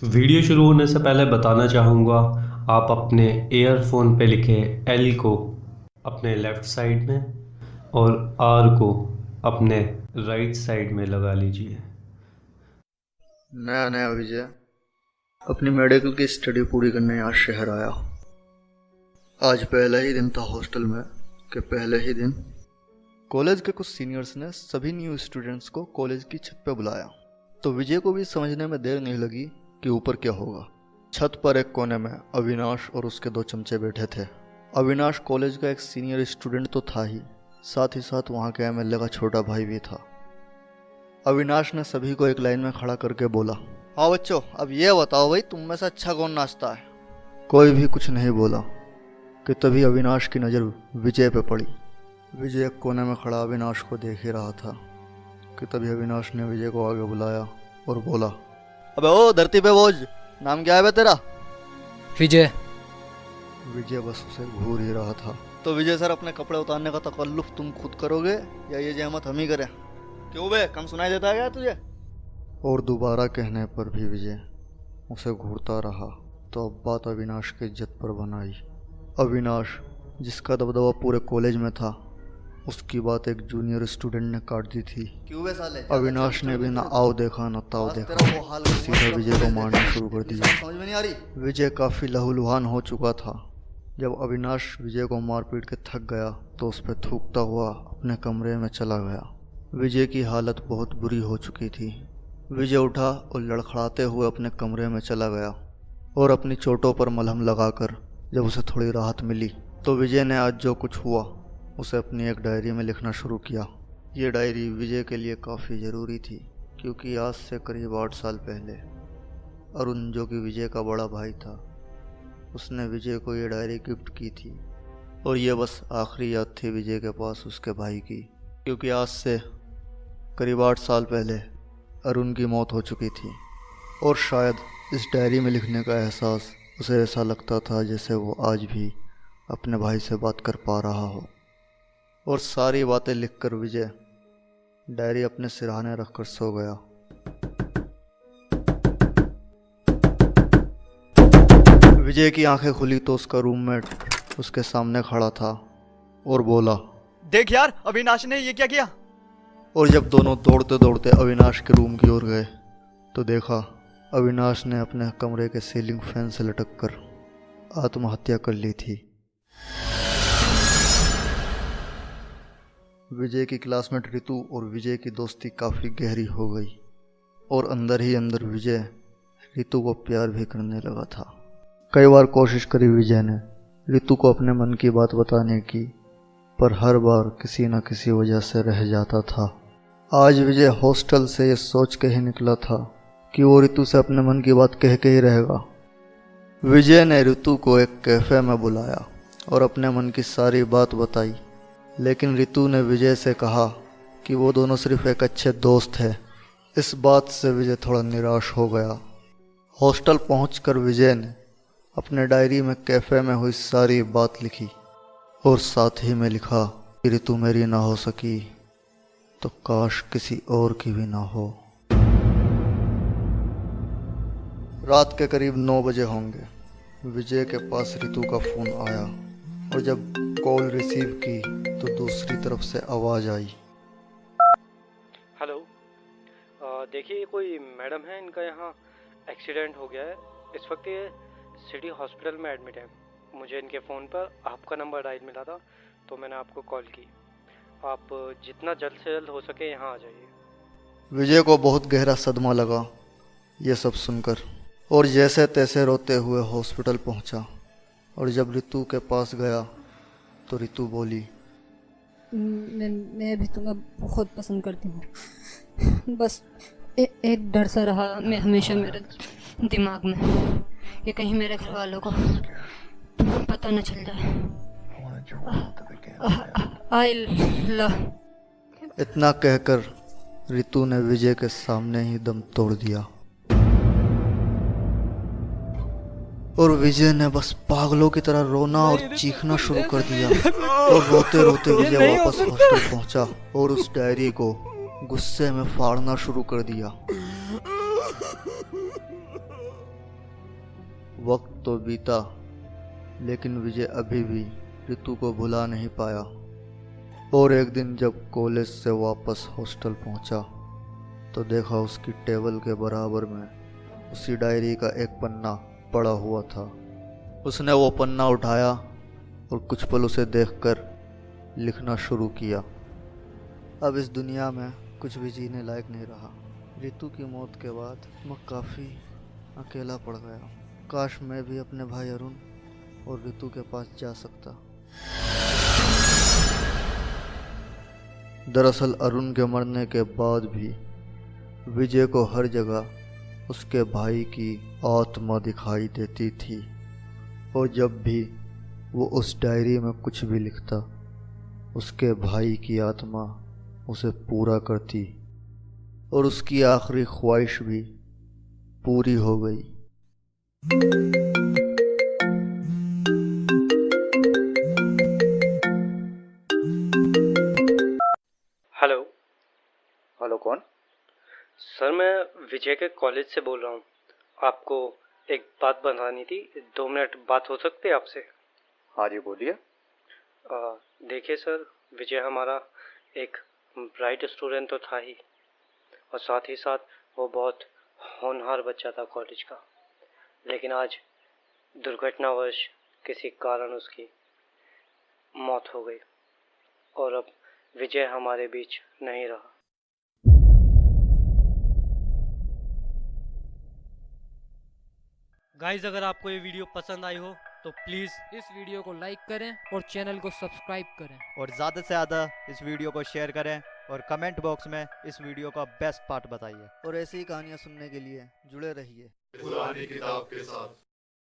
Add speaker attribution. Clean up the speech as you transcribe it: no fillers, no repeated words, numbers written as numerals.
Speaker 1: Video शुरू होने से पहले बताना चाहूँगा, आप अपने ईयरफोन पे लिखे एल को अपने लेफ़्ट साइड में और आर को अपने राइट साइड में लगा लीजिए।
Speaker 2: नया नया विजय अपनी मेडिकल की स्टडी पूरी करने यहाँ शहर आया। आज पहला ही दिन था हॉस्टल में कि पहले ही दिन कॉलेज के कुछ सीनियर्स ने सभी न्यू स्टूडेंट्स को कॉलेज की छत पे बुलाया। तो विजय को भी समझने में देर नहीं लगी कि ऊपर क्या होगा। छत पर एक कोने में अविनाश और उसके दो चमचे बैठे थे। अविनाश कॉलेज का एक सीनियर स्टूडेंट तो था ही साथ वहाँ के एमएलए का छोटा भाई भी था। अविनाश ने सभी को एक लाइन में खड़ा करके बोला, हाँ बच्चों, अब ये बताओ भाई, तुम में से अच्छा कौन नाचता है। कोई भी कुछ नहीं बोला कि तभी अविनाश की नज़र विजय पे पड़ी। विजय एक कोने में खड़ा अविनाश को देख ही रहा था कि तभी अविनाश ने विजय को आगे बुलाया और बोला, अबे ओ धरती पे बोझ, नाम क्या है बे तेरा?
Speaker 3: विजय।
Speaker 2: विजय बस उसे घूर ही रहा था। तो विजय सर, अपने कपड़े उतारने का तकल्लुफ तुम खुद करोगे या ये जहमत हम ही करें? क्यों बे, कम सुनाई देता है क्या तुझे? और दोबारा कहने पर भी विजय उसे घूरता रहा। तो अब बात अविनाश की इज्जत पर बनाई। अविनाश, जिसका दबदबा पूरे कॉलेज में था, उसकी बात एक जूनियर स्टूडेंट ने काट दी थी। क्यों बे साले? अविनाश ने भी ना आओ देखा ना ताओ देखा, सीधा विजय को मारना शुरू कर दिया। समझ में नहीं आ रही? विजय काफी लहूलुहान हो चुका था। जब अविनाश विजय को मारपीट के थक गया तो उस पर थूकता हुआ अपने कमरे में चला गया। विजय की हालत बहुत बुरी हो चुकी थी। विजय उठा और लड़खड़ाते हुए अपने कमरे में चला गया और अपनी चोटों पर मलहम लगाकर जब उसे थोड़ी राहत मिली तो विजय ने आज जो कुछ हुआ उसे अपनी एक डायरी में लिखना शुरू किया। ये डायरी विजय के लिए काफ़ी ज़रूरी थी क्योंकि आज से करीब 8 साल पहले अरुण, जो कि विजय का बड़ा भाई था, उसने विजय को ये डायरी गिफ्ट की थी। और ये बस आखिरी याद थी विजय के पास उसके भाई की, क्योंकि आज से करीब 8 साल पहले अरुण की मौत हो चुकी थी। और शायद इस डायरी में लिखने का एहसास उसे ऐसा लगता था जैसे वो आज भी अपने भाई से बात कर पा रहा हो। और सारी बातें लिखकर विजय डायरी अपने सिरहाने रखकर सो गया। विजय की आंखें खुली तो उसका रूममेट उसके सामने खड़ा था और बोला,
Speaker 3: देख यार, अविनाश ने ये क्या किया?
Speaker 2: और जब दोनों दौड़ते दौड़ते अविनाश के रूम की ओर गए तो देखा अविनाश ने अपने कमरे के सीलिंग फैन से लटक कर आत्महत्या कर ली थी। विजय की क्लासमेट रितु और विजय की दोस्ती काफ़ी गहरी हो गई और अंदर ही अंदर विजय रितु को प्यार भी करने लगा था। कई बार कोशिश करी विजय ने रितु को अपने मन की बात बताने की, पर हर बार किसी न किसी वजह से रह जाता था। आज विजय हॉस्टल से ये सोच के ही निकला था कि वो रितु से अपने मन की बात कह के ही रहेगा। विजय ने रितु को एक कैफ़े में बुलाया और अपने मन की सारी बात बताई, लेकिन रितु ने विजय से कहा कि वो दोनों सिर्फ एक अच्छे दोस्त हैं। इस बात से विजय थोड़ा निराश हो गया। हॉस्टल पहुंचकर विजय ने अपने डायरी में कैफ़े में हुई सारी बात लिखी और साथ ही में लिखा कि रितु मेरी ना हो सकी तो काश किसी और की भी ना हो। रात के करीब 9 बजे होंगे। विजय के पास रितु का फ़ोन आया और जब कॉल रिसीव की तो दूसरी तरफ से आवाज़ आई,
Speaker 4: हेलो, देखिए कोई मैडम है, इनका यहाँ एक्सीडेंट हो गया है। इस वक्त ये सिटी हॉस्पिटल में एडमिट है। मुझे इनके फ़ोन पर आपका नंबर डायल मिला था तो मैंने आपको कॉल की। आप जितना जल्द से जल्द हो सके यहाँ आ जाइए।
Speaker 2: विजय को बहुत गहरा सदमा लगा ये सब सुनकर और जैसे तैसे रोते हुए हॉस्पिटल पहुँचा। और जब रितु के पास गया तो रितु बोली,
Speaker 5: मैं भी तुम्हें बहुत पसंद करती हूँ। बस एक डर सा रहा मैं हमेशा मेरे दिमाग में कि कहीं मेरे घर वालों को पता न चल जाए। I love.
Speaker 2: इतना कहकर रितु ने विजय के सामने ही दम तोड़ दिया और विजय ने बस पागलों की तरह रोना और चीखना शुरू कर दिया। और रोते रोते विजय वापस हॉस्टल पहुंचा और उस डायरी को गुस्से में फाड़ना शुरू कर दिया। वक्त तो बीता, लेकिन विजय अभी भी ऋतु को भुला नहीं पाया। और एक दिन जब कॉलेज से वापस हॉस्टल पहुंचा तो देखा उसकी टेबल के बराबर में उसी डायरी का एक पन्ना पड़ा हुआ था। उसने वो पन्ना उठाया और कुछ पल उसे देखकर लिखना शुरू किया। अब इस दुनिया में कुछ भी जीने लायक नहीं रहा। ऋतु की मौत के बाद मैं काफ़ी अकेला पड़ गया। काश मैं भी अपने भाई अरुण और ऋतु के पास जा सकता। दरअसल अरुण के मरने के बाद भी विजय को हर जगह उसके भाई की आत्मा दिखाई देती थी, और जब भी वो उस डायरी में कुछ भी लिखता उसके भाई की आत्मा उसे पूरा करती, और उसकी आखिरी ख्वाहिश भी पूरी हो गई।
Speaker 4: हेलो।
Speaker 3: हेलो, कौन?
Speaker 4: सर, मैं विजय के कॉलेज से बोल रहा हूँ। आपको एक बात बतानी थी। 2 मिनट बात हो सकती है आपसे?
Speaker 3: हाँ जी, बोलिए।
Speaker 4: देखिए सर, विजय हमारा एक ब्राइट स्टूडेंट तो था ही, और साथ ही साथ वो बहुत होनहार बच्चा था कॉलेज का। लेकिन आज दुर्घटनावश किसी कारण उसकी मौत हो गई, और अब विजय हमारे बीच नहीं रहा।
Speaker 6: गाइस, अगर आपको ये वीडियो पसंद आई हो तो प्लीज़
Speaker 7: इस वीडियो को लाइक करें और चैनल को सब्सक्राइब करें।
Speaker 3: और ज़्यादा से ज़्यादा इस वीडियो को शेयर करें और कमेंट बॉक्स में इस वीडियो का बेस्ट पार्ट बताइए।
Speaker 2: और ऐसी ही कहानियाँ सुनने के लिए जुड़े रहिए
Speaker 8: पुरानी किताब के साथ।